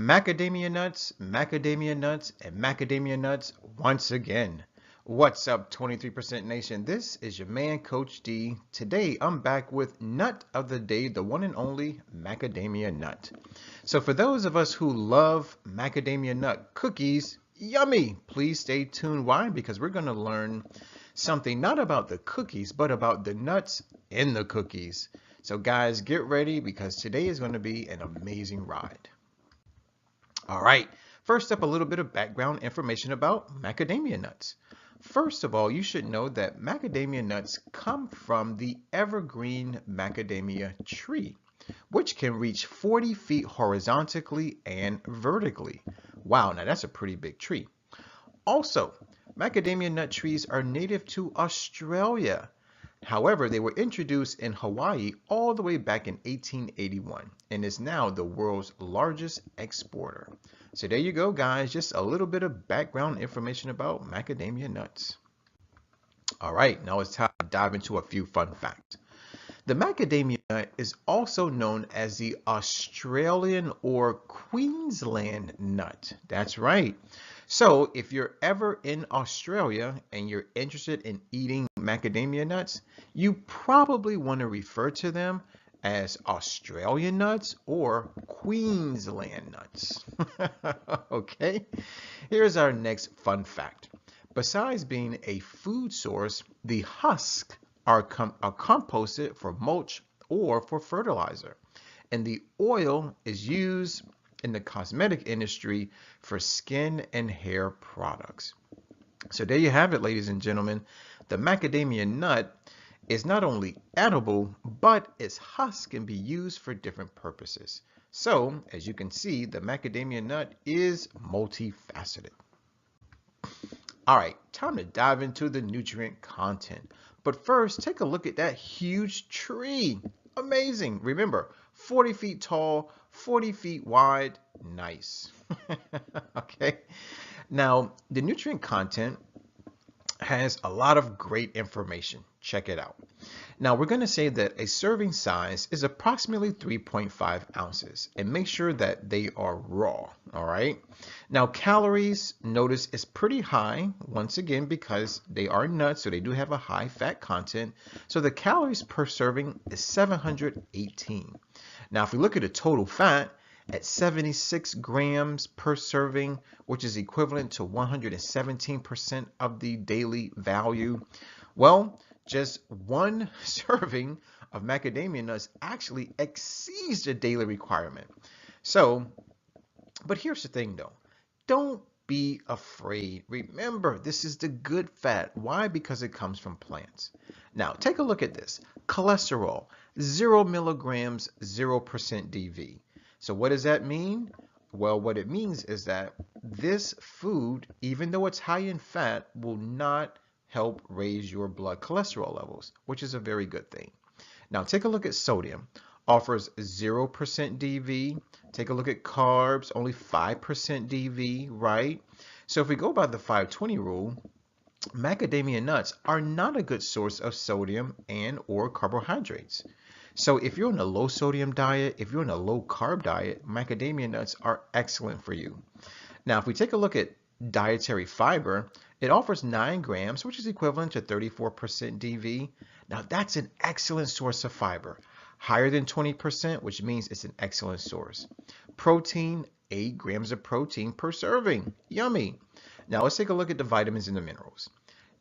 Macadamia nuts, and macadamia nuts once again. What's up, 23% Nation? This is your man, Coach D. Today, I'm back with Nut of the Day, the one and only Macadamia Nut. So for those of us who love macadamia nut cookies, yummy! Please stay tuned. Why? Because we're going to learn something not about the cookies, but about the nuts in the cookies. So guys, get ready because today is going to be an amazing ride. All right, first up, a little bit of background information about macadamia nuts. First of all, you should know that macadamia nuts come from the evergreen macadamia tree, which can reach 40 feet horizontally and vertically. Wow, now that's a pretty big tree. Also, macadamia nut trees are native to Australia. However, they were introduced in Hawaii all the way back in 1881 and is now the world's largest exporter. So there you go, guys. Just a little bit of background information about macadamia nuts. All right, now it's time to dive into a few fun facts. The macadamia nut is also known as the Australian or Queensland nut. That's right. So if you're ever in Australia and you're interested in eating macadamia nuts, you probably want to refer to them as Australian nuts or Queensland nuts. Okay, here's our next fun fact. Besides being a food source, the husks are composted for mulch or for fertilizer, and the oil is used in the cosmetic industry for skin and hair products. So there you have it, ladies and gentlemen. The macadamia nut is not only edible, but its husk can be used for different purposes. So as you can see, the macadamia nut is multifaceted. All right, time to dive into the nutrient content. But first, take a look at that huge tree. Amazing. Remember, 40 feet tall, 40 feet wide. Nice. Okay. Now, the nutrient content has a lot of great information. Check it out. Now, we're going to say that a serving size is approximately 3.5 ounces, and make sure that they are raw. All right. Now, calories, notice, is pretty high, once again, because they are nuts, so they do have a high fat content. So the calories per serving is 718. Now, if we look at the total fat, at 76 grams per serving, which is equivalent to 117% of the daily value. Well, just one serving of macadamia nuts actually exceeds the daily requirement. So, but here's the thing though, don't be afraid. Remember, this is the good fat. Why? Because it comes from plants. Now, take a look at this. Cholesterol, 0 milligrams, 0% DV. So what does that mean? Well, what it means is that this food, even though it's high in fat, will not help raise your blood cholesterol levels, which is a very good thing. Now take a look at sodium. Offers 0% DV. Take a look at carbs, only 5% DV, right? So if we go by the 520 rule, macadamia nuts are not a good source of sodium and or carbohydrates. So if you're on a low sodium diet, if you're on a low carb diet, macadamia nuts are excellent for you. Now, if we take a look at dietary fiber, it offers 9 grams, which is equivalent to 34% DV. Now, that's an excellent source of fiber. Higher than 20%, which means it's an excellent source. Protein, 8 grams of protein per serving. Yummy. Now, let's take a look at the vitamins and the minerals.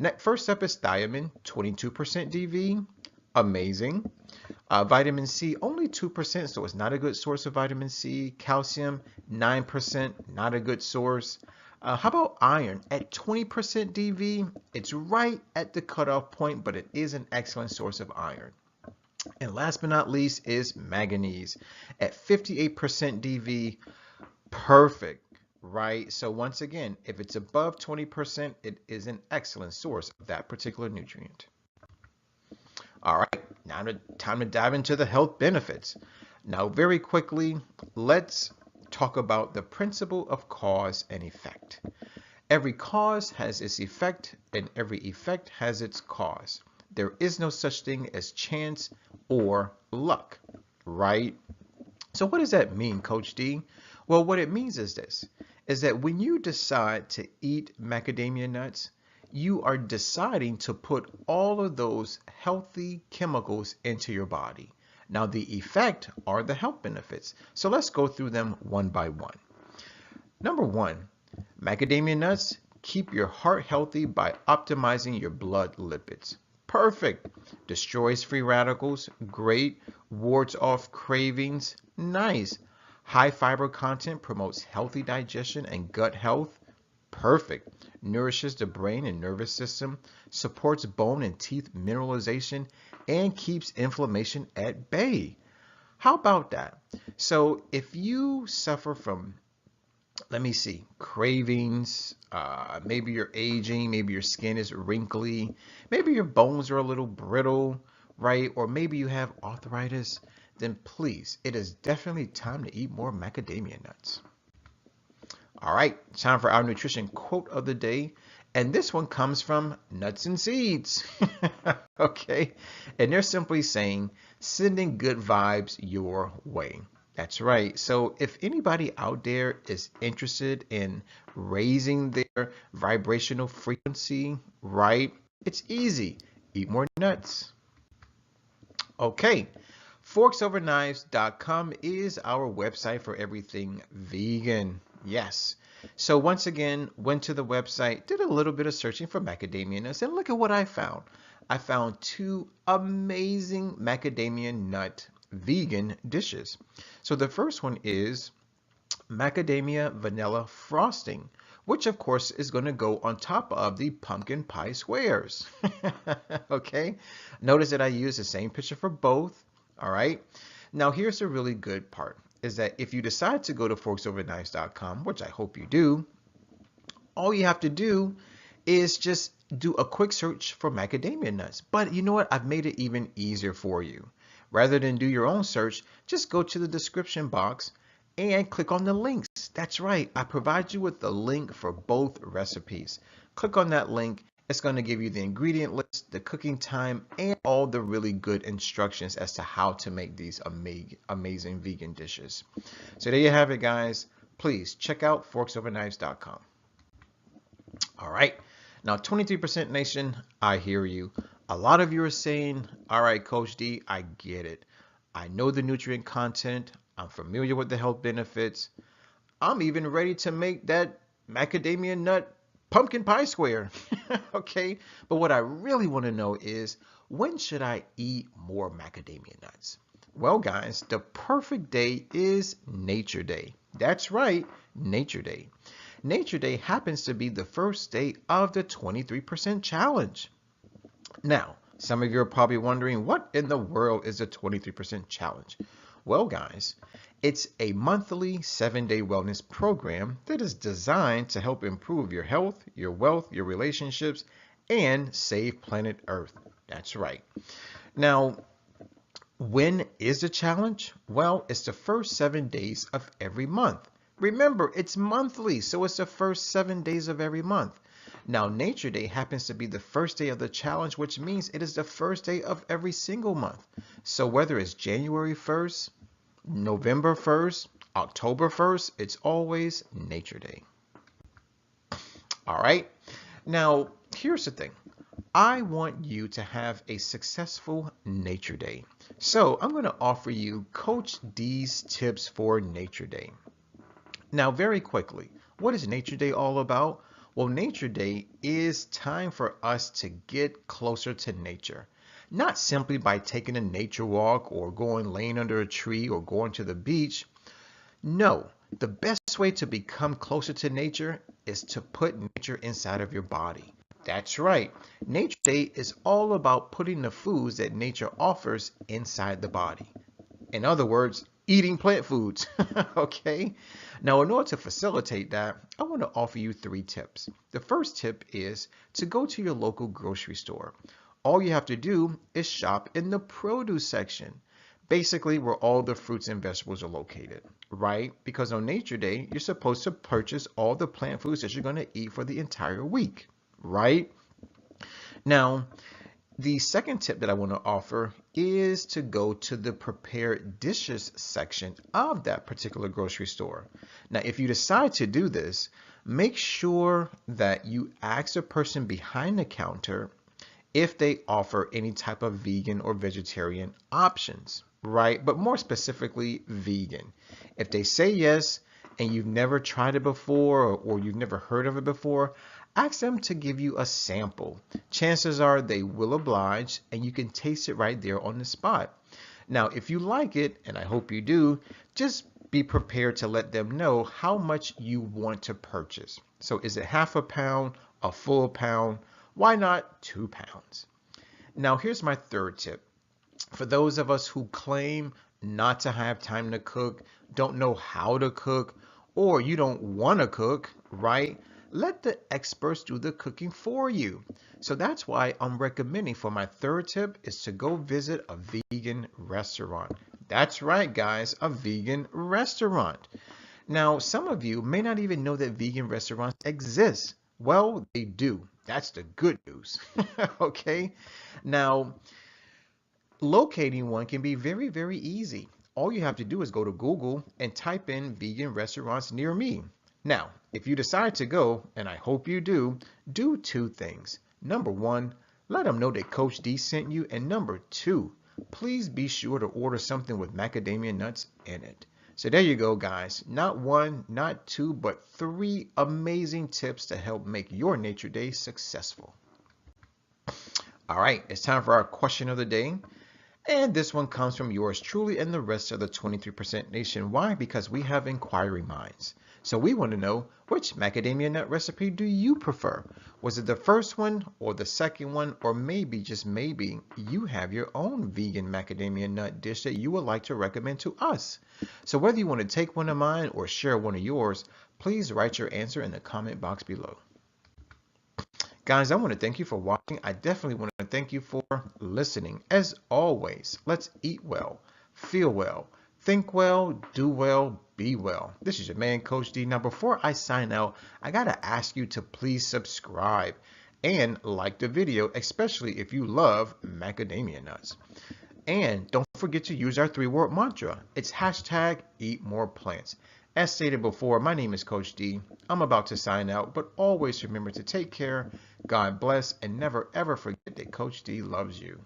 Next, first up is thiamine, 22% DV. Amazing. Vitamin C, only 2%, so it's not a good source of vitamin C. Calcium, 9%, not a good source. How about iron? At 20% DV, it's right at the cutoff point, but it is an excellent source of iron. And last but not least is manganese. At 58% DV, perfect, right? So once again, if it's above 20%, it is an excellent source of that particular nutrient. All right, now time to dive into the health benefits. Now, very quickly, let's talk about the principle of cause and effect. Every cause has its effect, and every effect has its cause. There is no such thing as chance or luck, right? So what does that mean, Coach D? Well, what it means is this, is that when you decide to eat macadamia nuts, you are deciding to put all of those healthy chemicals into your body. Now, the effect are the health benefits. So let's go through them one by one. Number one, macadamia nuts keep your heart healthy by optimizing your blood lipids. Perfect. Destroys free radicals. Great. Wards off cravings. Nice. High fiber content promotes healthy digestion and gut health. Perfect. Nourishes the brain and nervous system. Supports bone and teeth mineralization and keeps inflammation at bay. How about that? So if you suffer from, let me see, cravings, maybe you're aging, maybe your skin is wrinkly, maybe your bones are a little brittle, right? Or maybe you have arthritis, then please, it is definitely time to eat more macadamia nuts. All right, time for our nutrition quote of the day. And this one comes from Nuts and Seeds. Okay, and they're simply saying, sending good vibes your way. That's right. So if anybody out there is interested in raising their vibrational frequency, right, it's easy. Eat more nuts. Okay, forksoverknives.com is our website for everything vegan. Yes. So once again, went to the website, did a little bit of searching for macadamia nuts, and look at what I found. I found two amazing macadamia nut vegan dishes. So the first one is Macadamia-Vanilla frosting, which of course is going to go on top of the pumpkin pie squares. Okay, notice that I use the same picture for both. All right, now here's the really good part, is that if you decide to go to forksoverknives.com, which I hope you do, all you have to do is just do a quick search for macadamia nuts. But you know what? I've made it even easier for you. Rather than do your own search, just go to the description box and click on the links. That's right. I provide you with the link for both recipes. Click on that link. It's going to give you the ingredient list, the cooking time, and all the really good instructions as to how to make these amazing vegan dishes. So there you have it, guys. Please check out forksoverknives.com. All right. Now, 23% Nation, I hear you. A lot of you are saying, all right, Coach D, I get it. I know the nutrient content. I'm familiar with the health benefits. I'm even ready to make that macadamia nut pumpkin pie square. Okay. But what I really want to know is, when should I eat more macadamia nuts? Well, guys, the perfect day is Nature Day. That's right, Nature Day. Nature Day happens to be the first day of the 23% challenge. Now, some of you are probably wondering, what in the world is the 23% challenge? Well, guys, it's a monthly 7-day wellness program that is designed to help improve your health, your wealth, your relationships, and save planet Earth. That's right. Now, when is the challenge? Well, it's the first 7 days of every month. Remember, it's monthly, so it's the first 7 days of every month. Now, Nature Day happens to be the first day of the challenge, which means it is the first day of every single month. So whether it's January 1st, November 1st, October 1st, it's always Nature Day. All right. Now, here's the thing. I want you to have a successful Nature Day. So I'm going to offer you Coach D's tips for Nature Day. Now, very quickly, what is Nature Day all about? Well, Nature Day is time for us to get closer to nature. Not simply by taking a nature walk or laying under a tree or going to the beach. No, the best way to become closer to nature is to put nature inside of your body. That's right. Nature Day is all about putting the foods that nature offers inside the body. In other words, eating plant foods. Okay. Now, in order to facilitate that, I want to offer you 3 tips. The first tip is to go to your local grocery store. All you have to do is shop in the produce section, basically where all the fruits and vegetables are located, right? Because on Nature Day, you're supposed to purchase all the plant foods that you're going to eat for the entire week, right? Now, The second tip that I want to offer is to go to the prepared dishes section of that particular grocery store. Now, if you decide to do this, make sure that you ask the person behind the counter if they offer any type of vegan or vegetarian options, right? But more specifically, vegan. If they say yes and you've never tried it before or you've never heard of it before, ask them to give you a sample. Chances are they will oblige and you can taste it right there on the spot. Now, if you like it, and I hope you do, just be prepared to let them know how much you want to purchase. So is it half a pound, a full pound? Why not 2 pounds? Now, here's my third tip. For those of us who claim not to have time to cook, don't know how to cook, or you don't want to cook, right? Let the experts do the cooking for you. So that's why I'm recommending for my third tip is to go visit a vegan restaurant. That's right, guys, a vegan restaurant. Now, some of you may not even know that vegan restaurants exist. Well, they do. That's the good news. Okay? Now, locating one can be very, very easy. All you have to do is go to Google and type in vegan restaurants near me. Now, if you decide to go, and I hope you do 2 things. Number 1, let them know that Coach D sent you. And number 2, please be sure to order something with macadamia nuts in it. So there you go, guys. Not 1, not 2, but 3 amazing tips to help make your Nature Day successful. All right, it's time for our question of the day. And this one comes from yours truly and the rest of the 23% nation. Why? Because we have inquiry minds. So we want to know, which macadamia nut recipe do you prefer? Was it the first one or the second one, or maybe, just maybe, you have your own vegan macadamia nut dish that you would like to recommend to us? So whether you want to take one of mine or share one of yours, please write your answer in the comment box below. Guys, I want to thank you for watching. I definitely want to thank you for listening. As always, let's eat well, feel well, think well, do well, be well. This is your man, Coach D. Now, before I sign out, I got to ask you to please subscribe and like the video, especially if you love macadamia nuts. And don't forget to use our 3-word mantra. It's hashtag #EatMorePlants. As stated before, my name is Coach D. I'm about to sign out, but always remember to take care, God bless, and never ever forget that Coach D loves you.